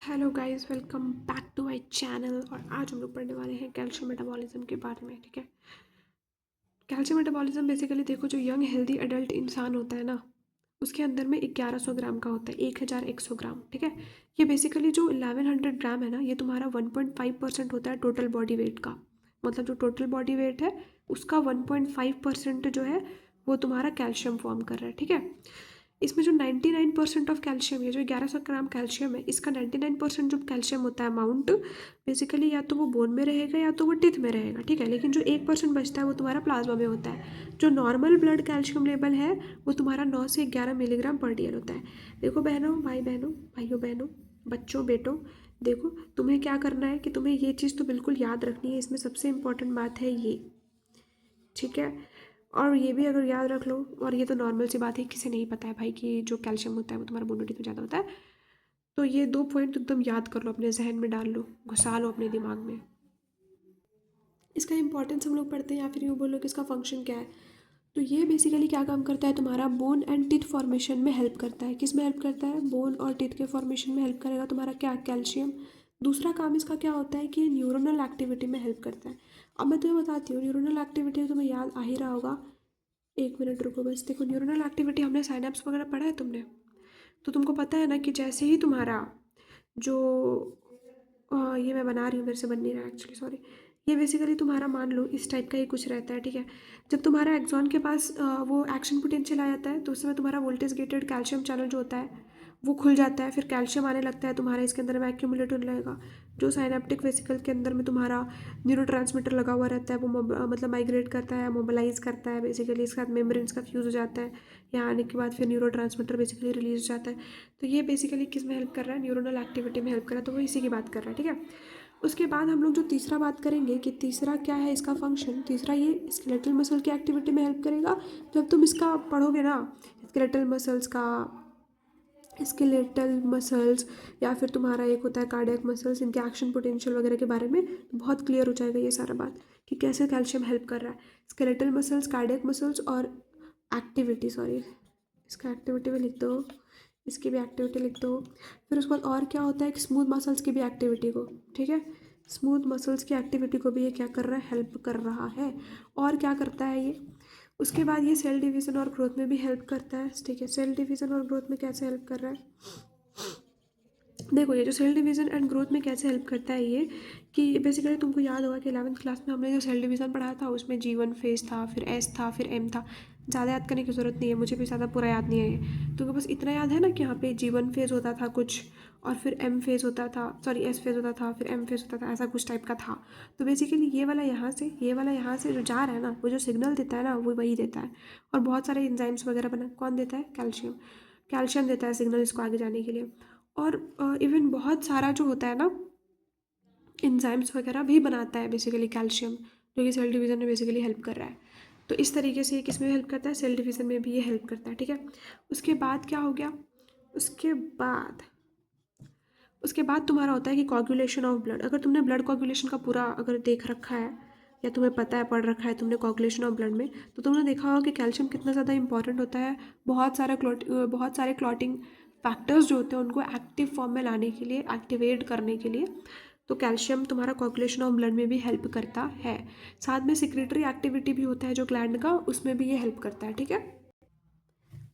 Hello guys, welcome back to my channel. और आज हम लोग पढ़ने वाले हैं कैल्शियम मेटाबॉलिज्म के बारे में। ठीक है, कैल्शियम मेटाबॉलिज्म बेसिकली देखो, जो यंग हेल्दी एडल्ट इंसान होता है ना, उसके अंदर में 1100 ग्राम का होता है, 1100 ग्राम। ठीक है, ये बेसिकली जो 1100 ग्राम है ना, ये तुम्हारा 1.5% होता है टोटल बॉडी वेट का। मतलब जो टोटल बॉडी वेट है उसका 1.5% जो है वो तुम्हारा कैल्शियम फॉर्म कर रहा है। ठीक है, इसमें जो 99% ऑफ कैल्शियम है, जो 1100 ग्राम कैल्शियम है, इसका 99% जो कैल्शियम होता है अमाउंट, बेसिकली या तो वो बोन में रहेगा या तो वो टिथ में रहेगा। ठीक है, लेकिन जो 1% बचता है वो तुम्हारा प्लाज्मा में होता है। जो नॉर्मल ब्लड कैल्शियम लेवल है वो तुम्हारा 9 से 11 मिलीग्राम पर डीएल होता है। देखो बहनों, भाइयों बहनों, बच्चों बेटों, देखो तुम्हें क्या करना है कि तुम्हें ये चीज़ तो बिल्कुल याद रखनी है। इसमें सबसे इम्पोर्टेंट बात है ये। ठीक है, और ये भी अगर याद रख लो, और ये तो नॉर्मल सी बात है, किसे नहीं पता है भाई कि जो कैल्शियम होता है वो तुम्हारा बोन में ज़्यादा होता है। तो ये 2 पॉइंट तो एकदम याद कर लो, अपने जहन में डाल लो, घुसा लो अपने दिमाग में। इसका इंपॉर्टेंस हम लोग पढ़ते हैं, या फिर यूँ बोलो कि इसका फंक्शन क्या है। तो ये बेसिकली क्या काम करता है, तुम्हारा बोन एंड टीथ फॉर्मेशन में हेल्प करता है। किस में हेल्प करता है? बोन और टीथ के फॉर्मेशन में हेल्प करेगा तुम्हारा क्या? कैल्शियम। दूसरा काम इसका क्या होता है कि ये न्यूरोनल एक्टिविटी में हेल्प करता है। अब मैं तुम्हें बताती हूँ, न्यूरोनल एक्टिविटी तुम्हें याद आ ही रहा होगा। एक मिनट रुको बस। देखो, न्यूरोनल एक्टिविटी हमने साइनेप्स वगैरह पढ़ा है तुमने, तो तुमको पता है ना कि जैसे ही तुम्हारा जो ये मैं बना रही हूँ, मेरे से बन नहीं रहा एक्चुअली, सॉरी। ये बेसिकली तुम्हारा मान लो इस टाइप का ही कुछ रहता है। ठीक है, जब तुम्हारा एक्सॉन के पास वो एक्शन पोटेंशियल आ जाता है, तो उस समय तुम्हारा वोल्टेज गेटेड कैल्शियम चैनल जो होता है वो खुल जाता है। फिर कैल्शियम आने लगता है तुम्हारा, इसके अंदर में एक्यूमुलेट होने लगेगा। जो साइनेप्टिक वेसिकल के अंदर में तुम्हारा न्यूरोट्रांसमीटर लगा हुआ रहता है, वो मतलब माइग्रेट करता है, मोबिलाइज करता है। बेसिकली इसके साथ मेम्ब्रेन्स का फ्यूज़ हो जाता है। यहाँ आने के बाद फिर न्यूरोट्रांसमीटर बेसिकली रिलीज हो जाता है। तो ये बेसिकली किस में हेल्प कर रहा है? न्यूरोनल एक्टिविटी में हेल्प कर रहा है। तो वो इसी की बात कर रहा है। ठीक है, उसके बाद हम लोग जो तीसरा बात करेंगे कि तीसरा क्या है इसका फंक्शन। तीसरा, ये स्केलेटल मसल की एक्टिविटी में हेल्प करेगा। जब तुम इसका पढ़ोगे ना, स्केलेटल मसल्स का, स्केलेटल मसल्स या फिर तुम्हारा एक होता है कार्डियक मसल्स, इनके एक्शन पोटेंशियल वगैरह के बारे में तो बहुत क्लियर हो जाएगा ये सारा बात कि कैसे कैल्शियम हेल्प कर रहा है। स्केलेटल मसल्स, कार्डियक मसल्स और एक्टिविटी, सॉरी इसका एक्टिविटी भी लिख दो, इसकी भी एक्टिविटी लिख दो। फिर उसके बाद और क्या होता है कि स्मूथ मसल्स की भी एक्टिविटी को, ठीक है, स्मूथ मसल्स की एक्टिविटी को भी ये क्या कर रहा है? हेल्प कर रहा है। और क्या करता है ये? उसके बाद ये सेल डिवीज़न और ग्रोथ में भी हेल्प करता है। ठीक है, सेल डिवीज़न और ग्रोथ में कैसे हेल्प कर रहा है? देखो, ये जो सेल डिवीज़न एंड ग्रोथ में कैसे हेल्प करता है ये, कि बेसिकली तुमको याद होगा कि 11th क्लास में हमने जो सेल डिवीज़न पढ़ा था उसमें G1 फेज था, फिर S था, फिर M था। ज़्यादा याद करने की ज़रूरत नहीं है, मुझे भी ज़्यादा पूरा याद नहीं है ये। तुमको बस इतना याद है ना कि यहाँ पे G1 फेज होता था कुछ, और फिर M फेज होता था, सॉरी S फेज होता था, फिर M फेज होता था, ऐसा कुछ टाइप का था। तो बेसिकली ये वाला यहाँ से, ये वाला यहाँ से जो जा रहा है ना, वो जो सिग्नल देता है ना, वो वही देता है। और बहुत सारे एंजाइम्स वगैरह बना, कौन देता है? कैल्शियम। कैल्शियम देता है सिग्नल इसको आगे जाने के लिए। और इवन बहुत सारा जो होता है ना, एंजाइम्स वगैरह भी बनाता है बेसिकली कैल्शियम, जो कि सेल डिवीज़न में बेसिकली हेल्प कर रहा है। तो इस तरीके से ये किस में हेल्प करता है? सेल डिवीज़न में भी ये हेल्प करता है। ठीक है, उसके बाद क्या हो गया? उसके बाद उसके बाद तुम्हारा होता है कि कोagulation ऑफ ब्लड। अगर तुमने ब्लड कोagulation का पूरा अगर देख रखा है, या तुम्हें पता है, पढ़ रखा है तुमने कोagulation ऑफ ब्लड में, तो तुमने देखा होगा कि कैल्शियम कितना ज़्यादा इंपॉर्टेंट होता है। बहुत सारे क्लॉटिंग फैक्टर्स जो होते हैं उनको एक्टिव फॉर्म में लाने के लिए, एक्टिवेट करने के लिए, तो कैल्शियम तुम्हारा कोagulation ऑफ ब्लड में भी हेल्प करता है। साथ में सिक्रेटरी एक्टिविटी भी होता है जो ग्लैंड का, उसमें भी ये हेल्प करता है। ठीक है,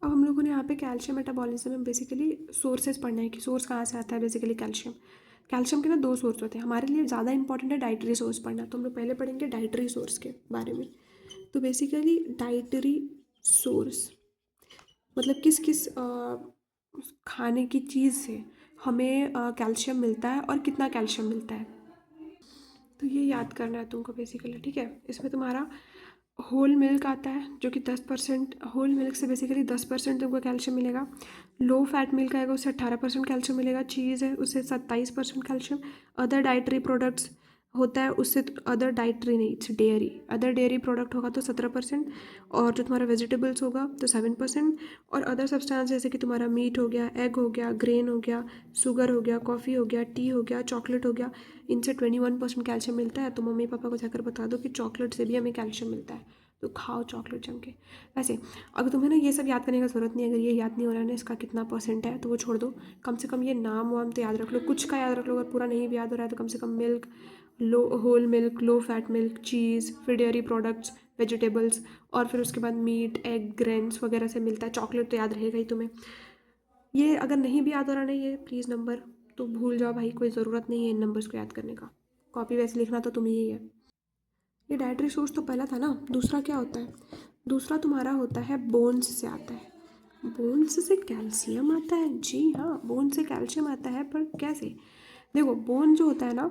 अब हम लोगों ने यहाँ पे कैल्शियम मेटाबॉलिज्म में बेसिकली सोर्सेज पढ़ना है कि सोर्स कहाँ से आता है बेसिकली कैल्शियम। कैल्शियम के ना दो सोर्स होते हैं, हमारे लिए ज़्यादा इंपॉर्टेंट है डाइटरी सोर्स पढ़ना, तो हम लोग पहले पढ़ेंगे डाइटरी सोर्स के बारे में। तो बेसिकली डाइटरी सोर्स मतलब किस किस खाने की चीज़ से हमें कैल्शियम मिलता है और कितना कैल्शियम मिलता है, तो ये याद करना है तुमको बेसिकली। ठीक है, इसमें तुम्हारा होल मिल्क आता है जो कि 10%, होल मिल्क से बेसिकली 10% तुमको कैल्शियम मिलेगा। लो फैट मिल्क आएगा, उससे 18% कैल्शियम मिलेगा। चीज़ है उससे 27% कैल्शियम। अदर डाइटरी प्रोडक्ट्स होता है उससे, अदर डाइटरी नहीं, it's dairy, other dairy product होगा तो 17%, और जो तुम्हारा वेजिटेबल्स होगा तो 7%, और अदर सब्सटेंस जैसे कि तुम्हारा मीट हो गया, एग हो गया, ग्रेन हो गया, शुगर हो गया, कॉफ़ी हो गया, टी हो गया, चॉकलेट हो गया, इनसे 21% कैल्शियम मिलता है। तो मम्मी पापा को जाकर बता दो कि चॉकलेट से भी हमें कैल्शियम मिलता है। तो खाओ चॉकलेट जम के। वैसे अगर तुम्हें ना ये सब याद करने का ज़रूरत नहीं है, अगर ये याद नहीं हो रहा है ना इसका कितना परसेंट है, तो वो छोड़ दो। कम से कम ये नाम वाम तो याद रख लो, कुछ का याद रख लो। अगर पूरा नहीं भी याद हो रहा है तो कम से कम milk, low whole milk, low fat milk, cheese, फिर डेयरी प्रोडक्ट्स, वेजिटेबल्स, और फिर उसके बाद मीट, एग, ग्रेन्स वगैरह से मिलता है। चॉकलेट तो याद रहेगा ही तुम्हें। ये अगर नहीं भी याद हो रहा ना ये प्लीज़ नंबर, तो भूल जाओ भाई, कोई ज़रूरत नहीं है इन नंबर्स को याद करने का। कॉपी वैसे लिखना तो तुम्हें ही है। ये डाइटरी सोर्स तो पहला था ना, दूसरा क्या होता है? दूसरा तुम्हारा होता है बोन्स से आता है। बोन्स से कैल्शियम आता है, जी हाँ, बोन से कैल्शियम आता है, पर कैसे? देखो बोन जो होता है ना,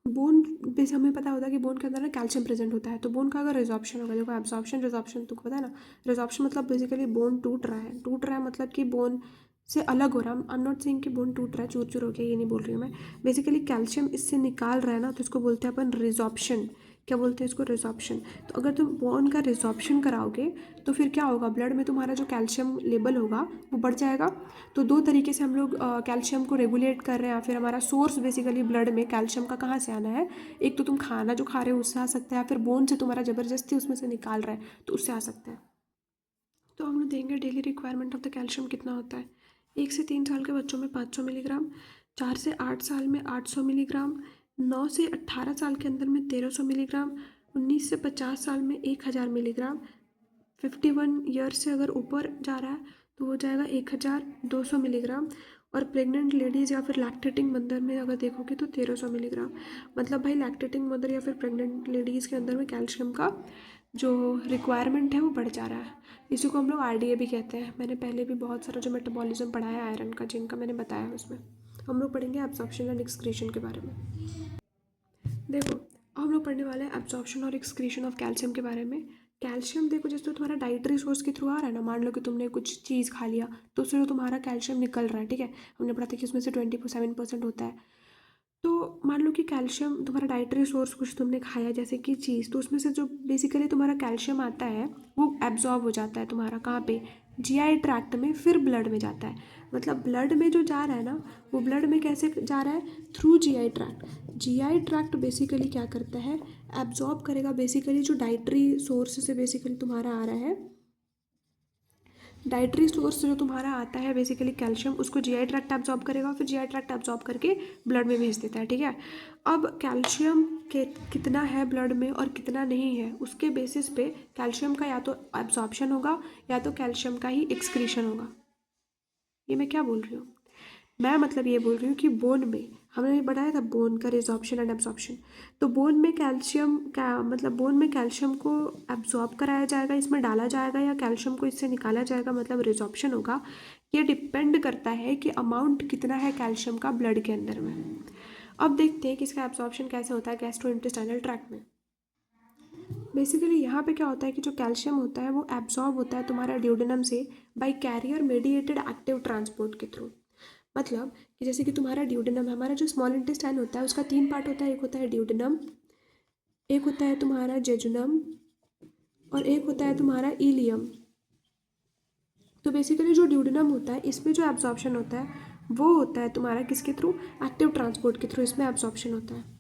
बोन बेस हमें पता होता है कि बोन के अंदर ना कैल्शियम प्रेजेंट होता है। तो बोन का अगर रिजॉर्प्शन होगा, देखो एब्जॉर्प्शन रिजॉर्प्शन तुमको पता है ना। रिजॉर्प्शन मतलब बेसिकली बोन टूट रहा है, टूट रहा है मतलब कि बोन से अलग हो रहा है। आई एम नॉट सेइंग कि बोन टूट रहा है, चूर चूर हो गया, ये नहीं बोल रही हूँ मैं। बेसिकली कैल्शियम इससे निकाल रहा है ना, तो इसको बोलते हैं अपन रिजॉर्प्शन। क्या बोलते हैं इसको? रिजॉर्प्शन। तो अगर तुम बोन का रिजॉर्प्शन कराओगे तो फिर क्या होगा, ब्लड में तुम्हारा जो कैल्शियम लेवल होगा वो बढ़ जाएगा। तो दो तरीके से हम लोग कैल्शियम को रेगुलेट कर रहे हैं, फिर हमारा सोर्स बेसिकली ब्लड में कैल्शियम का कहाँ से आना है? एक तो तुम खाना जो खा रहे हो उससे आ सकता है, फिर बोन से तुम्हारा ज़बरदस्ती उसमें से निकाल रहा है तो उससे आ सकता है। तो हम लोग देखेंगे daily requirement of the calcium कितना होता है। 1 से 3 साल के बच्चों में 500 मिलीग्राम, 4 से 8 साल में 800 मिलीग्राम, 9 से 18 साल के अंदर में 1300 मिलीग्राम, 19 से 50 साल में 1000 मिलीग्राम, 51 ईयर से अगर ऊपर जा रहा है तो हो जाएगा 1200 मिलीग्राम, और प्रेग्नेंट लेडीज़ या फिर लैक्टेटिंग मदर में अगर देखोगे तो 1300 मिलीग्राम। मतलब भाई लैक्टेटिंग मदर या फिर प्रेग्नेंट लेडीज़ के अंदर में कैल्शियम का जो रिक्वायरमेंट है वो बढ़ जा रहा है। इसी को हम लोग आरडीए भी कहते हैं। मैंने पहले भी बहुत सारा जो मेटाबॉलिज्म पढ़ा है आयरन का, जिनका मैंने बताया है उसमें। हम लोग पढ़ेंगे एब्जॉर्प्शन एंड एक्सक्रीशन के बारे में। देखो हम लोग पढ़ने वाले हैं एब्जॉर्प्शन और एक्सक्रीशन ऑफ कैल्शियम के बारे में। कैल्शियम देखो जैसे तो तुम्हारा डाइटरी सोर्स के थ्रू आ रहा है ना, मान लो कि तुमने कुछ चीज़ खा लिया तो उससे जो तुम्हारा कैल्शियम निकल रहा है, ठीक है, हमने पढ़ा था कि उसमें से 27% होता है। तो मान लो कि कैल्शियम तुम्हारा डाइटरी सोर्स कुछ तुमने खाया जैसे कि चीज़, तो उसमें से जो बेसिकली तुम्हारा कैल्शियम आता है वो एब्जॉर्ब हो जाता है तुम्हारा कहाँ पे? जीआई ट्रैक्ट में, फिर ब्लड में जाता है। मतलब ब्लड में जो जा रहा है ना, वो ब्लड में कैसे जा रहा है? Through GI tract. GI tract basically क्या करता है? एब्जॉर्ब करेगा बेसिकली जो डाइटरी सोर्स से बेसिकली तुम्हारा आ रहा है, डाइटरी सोर्स जो तुम्हारा आता है बेसिकली कैल्शियम, उसको जीआई ट्रैक्ट एब्जॉर्ब करेगा, फिर जीआई ट्रैक्ट एब्जॉर्ब करके ब्लड में भेज देता है, ठीक है। अब कैल्शियम के कितना है ब्लड में और कितना नहीं है, उसके बेसिस पे कैल्शियम का या तो एब्जॉर्प्शन होगा या तो कैल्शियम का ही एक्सक्रीशन होगा। ये मैं क्या बोल रही हूँ? मैं मतलब ये बोल रही हूँ कि बोन में हमने बताया था बोन का रिजॉर्प्शन एंड एब्जॉर्प्शन। तो बोन में कैल्शियम का मतलब बोन में कैल्शियम को एब्जॉर्ब कराया जाएगा, इसमें डाला जाएगा, या कैल्शियम को इससे निकाला जाएगा, मतलब रिजॉर्प्शन होगा। ये डिपेंड करता है कि अमाउंट कितना है कैल्शियम का ब्लड के अंदर में। अब देखते हैं कि इसका एब्जॉर्प्शन कैसे होता है गैस्ट्रोइंटेस्टाइनल ट्रैक्ट में। बेसिकली यहाँ पे क्या होता है कि जो कैल्शियम होता है वो एब्जॉर्ब होता है तुम्हारा ड्यूडेनम से by carrier mediated active transport के थ्रू। मतलब कि जैसे कि तुम्हारा ड्यूडेनम, हमारा जो स्मॉल इंटेस्टाइन होता है उसका 3 पार्ट होता है। एक होता है ड्यूडेनम, एक होता है तुम्हारा जेजुनम, और एक होता है तुम्हारा इलियम। तो बेसिकली जो ड्यूडेनम होता है इसमें जो एब्जॉर्प्शन होता है वो होता है तुम्हारा किसके थ्रू? एक्टिव ट्रांसपोर्ट के थ्रू इसमें एब्जॉर्प्शन होता है।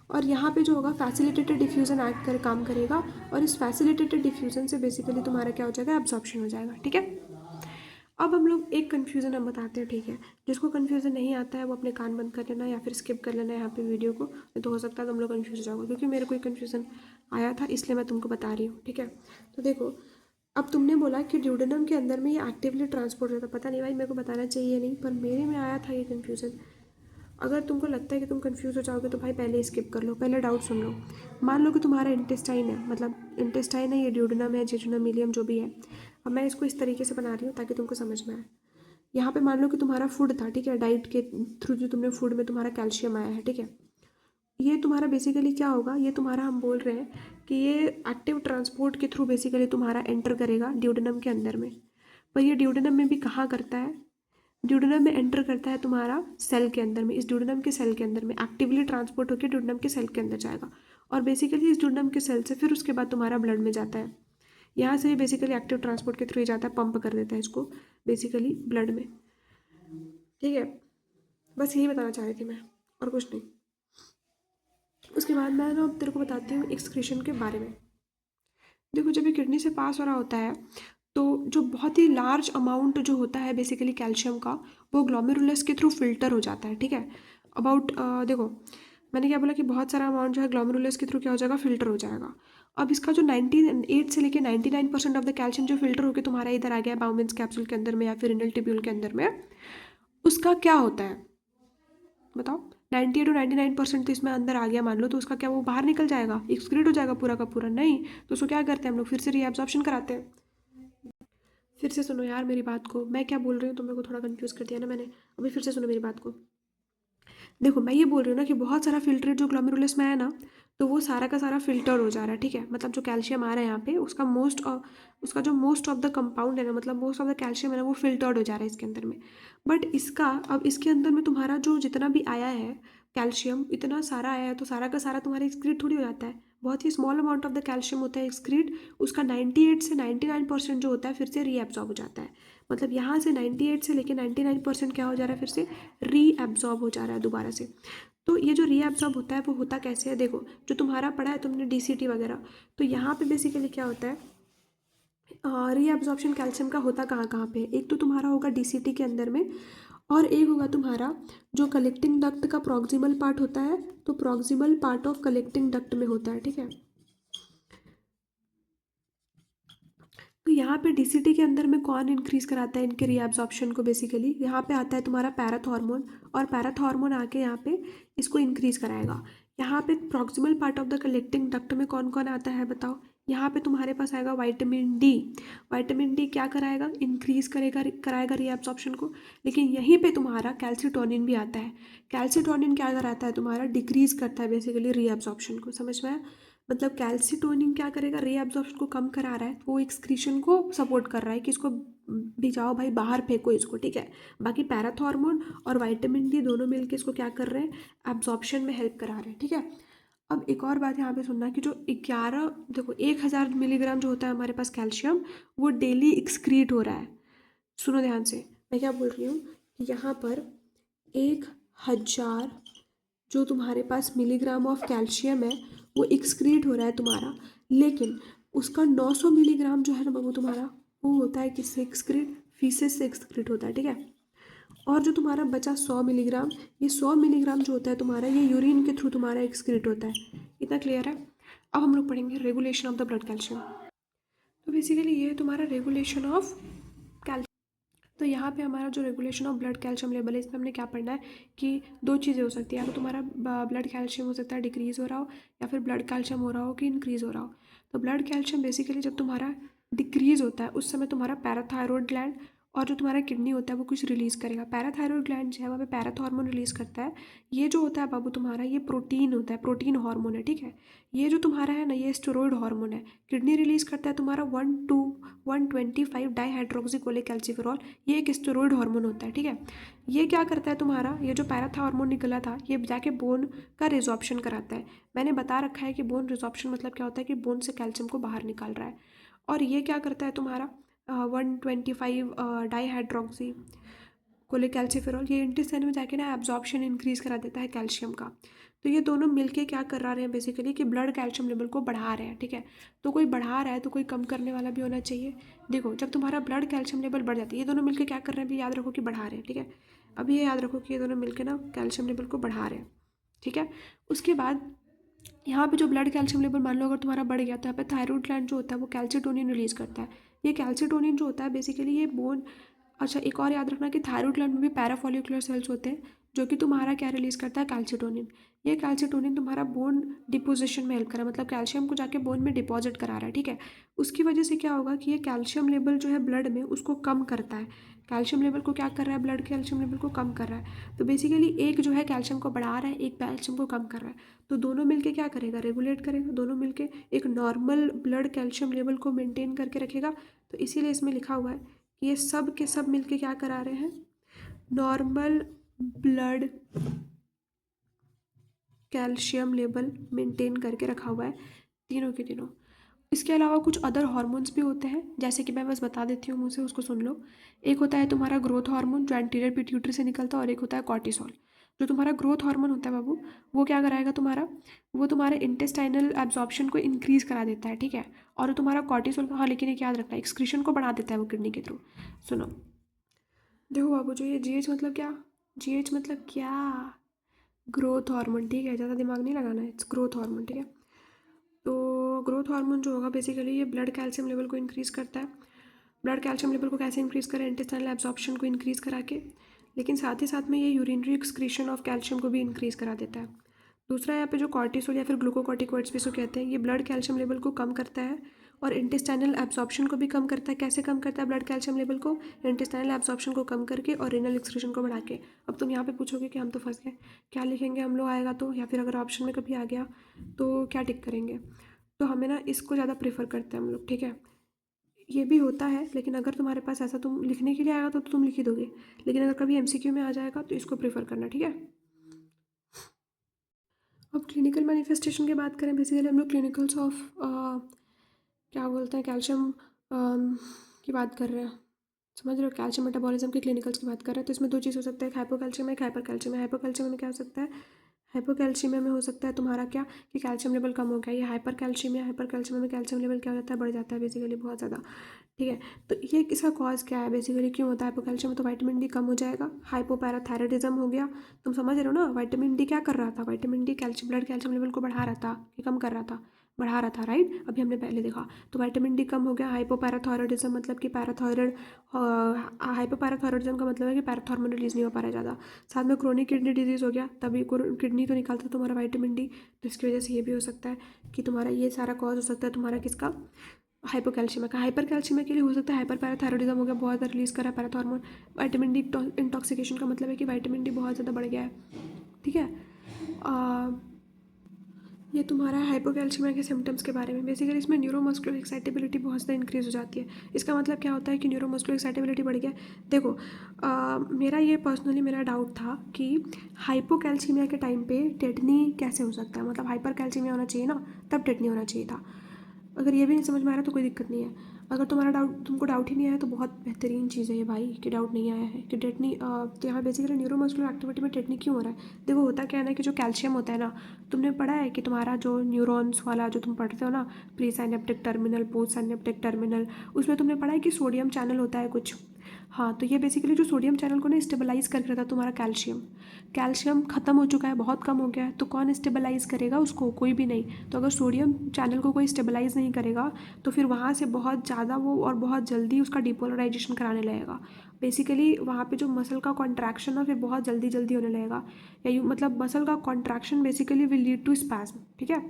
और यहाँ पे जो होगा फैसिलिटेटेड डिफ्यूज़न एक्ट कर काम करेगा, और इस फैसिलिटेटेड डिफ्यूज़न से बेसिकली तुम्हारा क्या हो जाएगा? एब्जॉर्प्शन हो जाएगा, ठीक है। अब हम लोग एक कन्फ्यूज़न हम बताते हैं, ठीक है। जिसको कन्फ्यूज़न नहीं आता है वो अपने कान बंद कर लेना या फिर स्किप कर लेना यहाँ पे वीडियो को, नहीं तो हो सकता है तुम लोग कन्फ्यूज़ हो जाओगे, क्योंकि मेरे को एक कन्फ्यूज़न आया था इसलिए मैं तुमको बता रही हूँ, ठीक है। तो देखो अब तुमने बोला कि ड्यूडेनम के अंदर में ये एक्टिवली ट्रांसपोर्ट होता है। पता नहीं भाई मेरे को बताना चाहिए नहीं, पर मेरे में आया था ये कन्फ्यूज़न। अगर तुमको लगता है कि तुम कंफ्यूज हो जाओगे तो भाई पहले स्किप कर लो, पहले डाउट सुन लो। मान लो कि तुम्हारा इंटेस्टाइन है, मतलब इंटेस्टाइन है, ये ड्यूडेनम है, जेजुनम, इलियम जो भी है। अब मैं इसको इस तरीके से बना रही हूँ ताकि तुमको समझ में आए। यहाँ पे मान लो कि तुम्हारा फूड था, ठीक है, डाइट के थ्रू जो तुमने फूड में तुम्हारा कैल्शियम आया है, ठीक है। ये तुम्हारा बेसिकली क्या होगा, ये तुम्हारा हम बोल रहे हैं कि ये एक्टिव ट्रांसपोर्ट के थ्रू बेसिकली तुम्हारा एंटर करेगा ड्यूडेनम के अंदर में। पर ये ड्यूडेनम में भी कहाँ करता है? ड्यूडेनम में एंटर करता है तुम्हारा सेल के अंदर में, इस ड्यूडेनम के सेल के अंदर में एक्टिवली ट्रांसपोर्ट होकर ड्यूडेनम के सेल के अंदर जाएगा, और बेसिकली इस ड्यूडेनम के सेल से फिर उसके बाद तुम्हारा ब्लड में जाता है। यहाँ से बेसिकली एक्टिव ट्रांसपोर्ट के थ्रू ही जाता है, पंप कर देता है इसको बेसिकली ब्लड में, ठीक है। बस यही बताना चाह रही थी मैं, और कुछ नहीं। उसके बाद मैं ना अब तेरे को बताती हूँ एक्सक्रीशन के बारे में। देखो जब ये किडनी से पास हो रहा होता है तो जो बहुत ही लार्ज अमाउंट जो होता है बेसिकली कैल्शियम का, वो ग्लोमेरुलस के थ्रू फिल्टर हो जाता है, ठीक है। अबाउट देखो मैंने क्या बोला कि बहुत सारा अमाउंट जो है ग्लोमेरुलस के थ्रू क्या हो जाएगा, फिल्टर हो जाएगा। अब इसका जो 98 से लेके 99% ऑफ द कैल्शियम जो फिल्टर होकर तुम्हारा इधर आ गया बाउमेंस कैप्सूल के अंदर में या फिर रिनल टिब्यूल के अंदर में, उसका क्या होता है बताओ। 98 to 99% तो इसमें अंदर आ गया मान लो, तो उसका क्या वो बाहर निकल जाएगा, एक्सक्रीट हो जाएगा पूरा का पूरा? नहीं। तो उसको क्या करते हैं हम लोग, फिर से रीएब्जॉर्प्शन कराते हैं। फिर से सुनो यार मेरी बात को, मैं क्या बोल रही हूँ, तुम मेरे को थोड़ा कंफ्यूज कर दिया ना मैंने। अभी फिर से सुनो मेरी बात को। देखो मैं ये बोल रही हूँ ना कि बहुत सारा फिल्ट्रेट जो ग्लोमेरुलस में है ना, तो वो सारा का सारा फिल्टर हो जा रहा है, ठीक है। मतलब जो कैल्शियम आ रहा है यहाँ पे उसका उसका जो मोस्ट ऑफ द कंपाउंड है ना, मतलब मोस्ट ऑफ द कैल्शियम है ना, वो फिल्टर्ड हो जा रहा है इसके अंदर में। बट इसका अब इसके अंदर में तुम्हारा जो जितना भी आया है कैल्शियम, इतना सारा आया है तो सारा का सारा तुम्हारा एक्सक्रीट थोड़ी हो जाता है। बहुत ही small amount of the calcium होता है एक्सक्रीट, उसका 98 से 99% जो होता है फिर से रीएब्जॉर्ब हो जाता है। मतलब यहाँ से 98 से लेके 99% क्या हो जा रहा है, फिर से रीएब्जॉर्ब हो जा रहा है दोबारा से। तो ये जो रीएब्जॉर्ब होता है वो होता कैसे है, देखो जो तुम्हारा पढ़ा है तुमने डीसीटी वगैरह, तो यहाँ पे बेसिकली क्या होता है, रीएब्जॉर्प्शन कैल्शियम का होता कहाँ कहाँ पे है? एक तो तुम्हारा होगा डीसीटी के अंदर में, और एक होगा तुम्हारा जो कलेक्टिंग डक्ट का प्रॉक्सिमल पार्ट होता है, तो proximal part of collecting duct में होता है, ठीक है। तो यहाँ पे डीसीटी के अंदर में कौन इंक्रीज कराता है इनके रीएब्जॉर्प्शन को, बेसिकली यहाँ पे आता है तुम्हारा पैराथॉर्मोन, और पैराथॉर्मोन आके यहाँ पे इसको इंक्रीज कराएगा। यहाँ पे proximal part of the collecting duct में कौन कौन आता है बताओ। यहाँ पे तुम्हारे पास आएगा विटामिन डी। विटामिन डी क्या कराएगा, इंक्रीज करेगा कराएगा रीएब्जॉर्प्शन को। लेकिन यहीं पे तुम्हारा कैल्सिटोनिन भी आता है। कैल्सिटोनिन क्या कराता है तुम्हारा, डिक्रीज करता है बेसिकली रीएब्जॉर्प्शन को, समझ में आया। मतलब कैल्सिटोनिन क्या करेगा, रीअब्जॉर्प्शन को कम करा रहा है, तो वो एक्सक्रीशन को सपोर्ट कर रहा है कि इसको भिजाओ भाई, बाहर फेंको इसको, ठीक है। बाकी पैराथॉर्मोन और विटामिन डी दोनों मिलके इसको क्या कर रहे हैं, एब्जॉर्प्शन में हेल्प करा रहे हैं, ठीक है। अब एक और बात यहाँ पे सुनना कि जो 11 देखो 1000 मिलीग्राम जो होता है हमारे पास कैल्शियम, वो डेली एक्सक्रीट हो रहा है। सुनो ध्यान से, मैं क्या बोल रही हूँ कि यहाँ पर 1000 जो तुम्हारे पास मिलीग्राम ऑफ कैल्शियम है वो एक्सक्रीट हो रहा है तुम्हारा, लेकिन उसका 900 मिलीग्राम जो है ना बाबू तुम्हारा, वो होता है किससे एक्सक्रीट, फीसेस से एक्सक्रीट होता है, ठीक है। और जो तुम्हारा बचा 100 मिलीग्राम, ये 100 मिलीग्राम जो होता है तुम्हारा, ये यूरिन के थ्रू तुम्हारा एक्सक्रीट होता है। इतना क्लियर है। अब हम लोग पढ़ेंगे regulation of the blood calcium. तो बेसिकली ये है तुम्हारा रेगुलेशन ऑफ कैल्शियम। तो यहाँ पे हमारा जो regulation of blood calcium level है, इसमें हमने क्या पढ़ना है कि दो चीज़ें हो सकती है, या तो तुम्हारा ब्लड कैल्शियम हो सकता है डिक्रीज़ हो रहा हो, या फिर ब्लड कैल्शियम हो रहा हो कि इंक्रीज़ हो रहा हो। तो ब्लड कैल्शियम बेसिकली जब तुम्हारा डिक्रीज़ होता है उस समय तुम्हारा पैराथायरॉयड ग्लैंड और जो तुम्हारा किडनी होता है वो कुछ रिलीज़ करेगा। पैराथायरॉयड ग्लैंड जो है वहाँ पे पैराथॉर्मोन रिलीज़ करता है। ये जो होता है बाबू तुम्हारा, ये प्रोटीन होता है, प्रोटीन हार्मोन है, ठीक है। ये जो तुम्हारा है ना, ये स्टेरॉयड हार्मोन है। किडनी रिलीज़ करता है तुम्हारा 1,2,125 डाईहाइड्रोक्सीकोलेकैल्सिफेरॉल, ये एक स्टेरॉयड हार्मोन होता है, ठीक है। ये क्या करता है तुम्हारा, ये जो पैराथॉर्मोन निकला था ये जाके बोन का रिजॉर्प्शन कराता है। मैंने बता रखा है कि बोन रिजॉर्प्शन मतलब क्या होता है कि बोन से कैल्शियम को बाहर निकाल रहा है। और ये क्या करता है तुम्हारा 125 डाईहाइड्रोक्सी कोलेकैल्सिफेरॉल, ये इंटेस्टाइन में जाके ना एब्जॉर्प्शन इंक्रीज करा देता है कैल्शियम का। तो ये दोनों मिलके क्या कर रहे हैं बेसिकली कि ब्लड कैल्शियम लेवल को बढ़ा रहे हैं, ठीक है। तो कोई बढ़ा रहा है तो कोई कम करने वाला भी होना चाहिए। देखो जब तुम्हारा ब्लड कैल्शियम लेवल बढ़ जाता है, ये दोनों मिलके क्या कर रहे हैं भी याद रखो कि बढ़ा रहे हैं, ठीक है। अभी ये याद रखो कि ये दोनों मिलके ना कैल्शियम लेवल को बढ़ा रहे हैं, ठीक है। उसके बाद यहाँ पे जो ब्लड कैल्शियम लेवल मान लो अगर तुम्हारा बढ़ गया, तो यहाँ पे थायराइड ग्लैंड जो होता है वो कैल्सिटोनिन रिलीज करता है। ये कैल्सिटोनिन जो होता है बेसिकली ये बोन, अच्छा एक और याद रखना कि थायराइड ग्लैंड में भी पैराफोलिकुलर सेल्स होते हैं जो कि तुम्हारा क्या रिलीज करता है, कैल्सिटोनिन। ये कैल्सिटोनिन तुम्हारा बोन डिपोजिशन में हेल्प करा, मतलब कैल्शियम को जाके बोन में डिपॉजिट करा रहा है, ठीक है। उसकी वजह से क्या होगा कि ये कैल्शियम लेवल जो है ब्लड में उसको कम करता है। कैल्शियम लेवल को क्या कर रहा है, ब्लड कैल्शियम लेवल को कम कर रहा है। तो बेसिकली एक जो है कैल्शियम को बढ़ा रहा है, एक कैल्शियम को कम कर रहा है। तो दोनों मिलके क्या करेगा, रेगुलेट करेगा, दोनों मिलके एक नॉर्मल ब्लड कैल्शियम लेवल को मेंटेन करके रखेगा। तो इसीलिए इसमें लिखा हुआ है कि ये सब के सब मिलके क्या करा रहे हैं, normal blood calcium level maintain करके रखा हुआ है, तीनों के तीनों। इसके अलावा कुछ अदर हार्मोन्स भी होते हैं, जैसे कि मैं बस बता देती हूँ मुझसे, उसको सुन लो। एक होता है तुम्हारा ग्रोथ हार्मोन जो एंटीरियर पिट्यूटरी से निकलता है, और एक होता है कॉर्टिसोल। जो तुम्हारा ग्रोथ हार्मोन होता है बाबू, वो क्या कराएगा तुम्हारा, वो तुम्हारे इंटेस्टाइनल एब्जॉर्प्शन को इंक्रीज करा देता है, ठीक है। और तुम्हारा कॉर्टिसोल, हाँ लेकिन एक याद रखना, एक्सक्रीशन को बढ़ा देता है वो किडनी के थ्रू। सुनो, देखो बाबू, जो ये जीएच मतलब क्या, जीएच मतलब क्या, ग्रोथ हार्मोन, ठीक है, ज़्यादा दिमाग नहीं लगाना है, इट्स ग्रोथ हार्मोन, ठीक है। तो ग्रोथ हार्मोन जो होगा बेसिकली ये ब्लड कैल्शियम लेवल को इंक्रीज़ करता है। ब्लड कैल्शियम लेवल को कैसे इंक्रीज़ करें, इंटेस्टाइनल एब्जॉर्प्शन को इंक्रीज़ करा के, लेकिन साथ ही साथ में ये यूरिनरी एक्सक्रीशन ऑफ कैल्शियम को भी इंक्रीज़ करा देता है। दूसरा यहाँ पे जो कॉर्टिसोल या फिर ग्लूकोकॉर्टिकॉइड्स भी इसको कहते हैं, ये ब्लड कैल्शियम लेवल को कम करता है और इंटेस्टाइनल एब्जॉर्प्शन को भी कम करता है। कैसे कम करता है ब्लड कैल्शियम लेवल को, इंटेस्टाइनल एब्जॉर्प्शन को कम करके और रेनल एक्सक्रीशन को बढ़ा के। अब तुम यहाँ पे पूछोगे कि हम तो फंस गए, क्या लिखेंगे हम लोग आएगा तो, या फिर अगर ऑप्शन में कभी आ गया तो क्या टिक करेंगे। तो हमें ना इसको ज़्यादा प्रेफर करते हैं हम लोग, ठीक है। ये भी होता है, लेकिन अगर तुम्हारे पास ऐसा तुम लिखने के लिए आएगा तो तुम लिख ही दोगे, लेकिन अगर कभी एमसीक्यू में आ जाएगा तो इसको प्रेफर करना, ठीक है। अब क्लिनिकल मैनिफेस्टेशन की बात करें, बेसिकली हम लोग क्लिनिकल्स ऑफ क्या बोलते हैं, कैल्शियम की बात कर रहे हैं, समझ रहे हो, कैल्शियम मेटाबॉलिज्म के क्लिनिकल्स की बात कर रहे हैं। तो इसमें दो चीज़ हो सकता है, एक हाइपोकैल्शियम है, एक हाइपरकैल्शियम है। हाइपोकैल्शियम में क्या हो सकता है, हाइपोकैल्शियम में हो सकता है तुम्हारा क्या, कि कैल्शियम लेवल कम हो गया। ये हाइपरकैल्शियम है, हाइपरकैल्शियम में कैल्शियम लेवल क्या हो जाता है, बढ़ जाता है बेसिकली बहुत ज़्यादा, ठीक है। तो ये इसका कॉज क्या है बेसिकली, क्यों होता है हाइपोकैल्शियम में, तो विटामिन डी कम हो जाएगा, हाइपोपैराथायराइडिज्म हो गया। तुम समझ रहे हो ना, विटामिन डी क्या कर रहा था, vitamin D calcium, blood calcium level को बढ़ा रहा था कि कम कर रहा था, बढ़ा रहा था, राइट, अभी हमने पहले देखा। तो विटामिन डी कम हो गया। हाइपोपैराथायराइडिज्म मतलब कि पैराथायराइड, हाइपोपैराथायराइडिज्म का मतलब है कि पैराथॉर्मोन रिलीज नहीं हो पा रहा है ज़्यादा। साथ में क्रोनिक किडनी डिजीज़ हो गया, तभी किडनी तो निकालता तुम्हारा विटामिन डी, तो इसकी वजह से ये भी हो सकता है कि तुम्हारा ये सारा कॉज हो सकता है तुम्हारा किसका, हाइपोकैल्शियमिया का। हाइपर कैल्शियमिया के लिए हो सकता है हाइपर पैराथायराइडिज्म हो गया, बहुत ज़्यादा रिलीज करा पैराथॉर्मोन। विटामिन डी इंटॉक्सिकेशन का मतलब है कि विटामिन डी बहुत ज़्यादा बढ़ गया है, ठीक है। आ, ये तुम्हारा हाइपोकैल्शियमिया के सिम्टम्स के बारे में। बेसिकली इसमें न्यूरोमस्कुलर एक्साइटेबिलिटी बहुत ज़्यादा इंक्रीज हो जाती है। इसका मतलब क्या होता है कि न्यूरोमस्कुलर एक्साइटेबिलिटी बढ़ गया। देखो, मेरा ये पर्सनली मेरा डाउट था कि हाइपोकैल्शियमिया के टाइम पे टेटनी कैसे हो सकता है, मतलब हाइपर कैल्शियमिया होना चाहिए ना, तब टेटनी होना चाहिए था। अगर ये भी नहीं समझ में आ रहा तो कोई दिक्कत नहीं है। अगर तुम्हारा डाउट, तुमको डाउट ही नहीं आया तो बहुत बेहतरीन चीज़ है ये भाई, कि डाउट नहीं आया है कि टेटनी, तो यहाँ बेसिकली न्यूरोमस्कुलर एक्टिविटी में टेटनी क्यों हो रहा है। देखो होता क्या है ना, कि जो कैल्शियम होता है ना, तुमने पढ़ा है कि तुम्हारा जो न्यूरॉन्स वाला जो तुम पढ़ते हो ना, pre synaptic terminal, post synaptic terminal, उसमें तुमने पढ़ा है कि सोडियम चैनल होता है कुछ। हाँ, तो ये बेसिकली जो सोडियम चैनल को ना स्टेबलाइज करके रखता है तुम्हारा कैल्शियम। कैल्शियम खत्म हो चुका है, बहुत कम हो गया है, तो कौन स्टेबलाइज करेगा उसको, कोई भी नहीं। तो अगर सोडियम चैनल को कोई स्टेबलाइज नहीं करेगा तो फिर वहाँ से बहुत ज़्यादा वो और बहुत जल्दी उसका डिपोलराइजेशन कराने लगेगा। बेसिकली वहाँ पे जो मसल का कॉन्ट्रैक्शन है फिर बहुत जल्दी जल्दी होने लगेगा, या यूँ मतलब मसल का contraction basically will lead to spasm, ठीक है।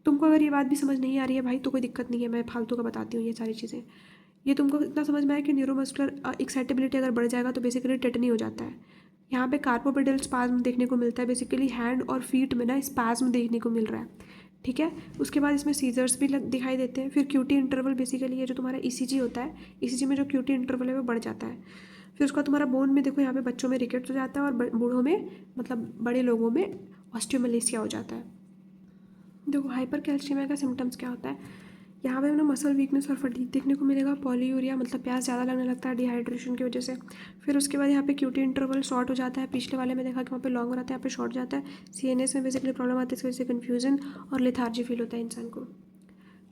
तुमको अगर ये बात भी समझ नहीं आ रही है भाई तो कोई दिक्कत नहीं है, मैं फालतू का बताती हूँ ये सारी चीज़ें। ये तुमको इतना समझ में आया कि न्यूरोमस्कुलर एक्साइटेबिलिटी अगर बढ़ जाएगा तो बेसिकली टेटनी हो जाता है। यहाँ पे कार्पोपेडल स्पाज्म देखने को मिलता है, बेसिकली हैंड और फीट में ना स्पाज्म देखने को मिल रहा है, ठीक है। उसके बाद इसमें सीजर्स भी दिखाई देते हैं। फिर क्यूटी इंटरवल, बेसिकली ये जो तुम्हारा ईसीजी होता है, ईसीजी में जो क्यूटी इंटरवल है वो बढ़ जाता है। फिर उसका तुम्हारा बोन में देखो, यहाँ पे बच्चों में रिकेट्स हो जाता है और बूढ़ों में, मतलब बड़े लोगों में ऑस्टियोमलेसिया हो जाता है। देखो हाइपर कैल्शियमिया का सिम्टम्स क्या होता है, यहाँ पे हमें मसल वीकनेस और फटीग देखने को मिलेगा। पॉलीयूरिया मतलब प्यास ज़्यादा लगने लगता है डिहाइड्रेशन की वजह से। फिर उसके बाद यहाँ पे क्यूटी इंटरवल शॉर्ट हो जाता है, पिछले वाले में देखा कि वहाँ पे लॉन्ग रहता है, यहाँ पे शॉर्ट जाता है। सीएनएस में बेसिकली प्रॉब्लम आती है, इस वजह से कन्फ्यूजन और लेथार्जी फील होता है इंसान को।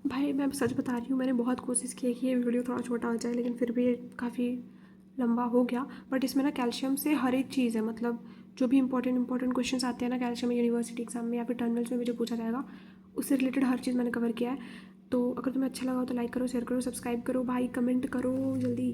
भाई मैं सच बता रही हूँ, मैंने बहुत कोशिश की है कि ये वीडियो थोड़ा छोटा हो जाए, लेकिन फिर भी ये काफ़ी लंबा हो गया। बट इसमें ना कैल्शियम से हर एक चीज़ है, मतलब जो भी इंपॉर्टेंट क्वेश्चंस आते हैं ना कैल्शियम यूनिवर्सिटी एग्जाम में या फिर टर्मिनल्स में भी जो पूछा जाएगा, उससे रिलेटेड हर चीज़ मैंने कवर किया है। तो अगर तुम्हें अच्छा लगा हो तो लाइक करो, शेयर करो, सब्सक्राइब करो भाई, कमेंट करो जल्दी।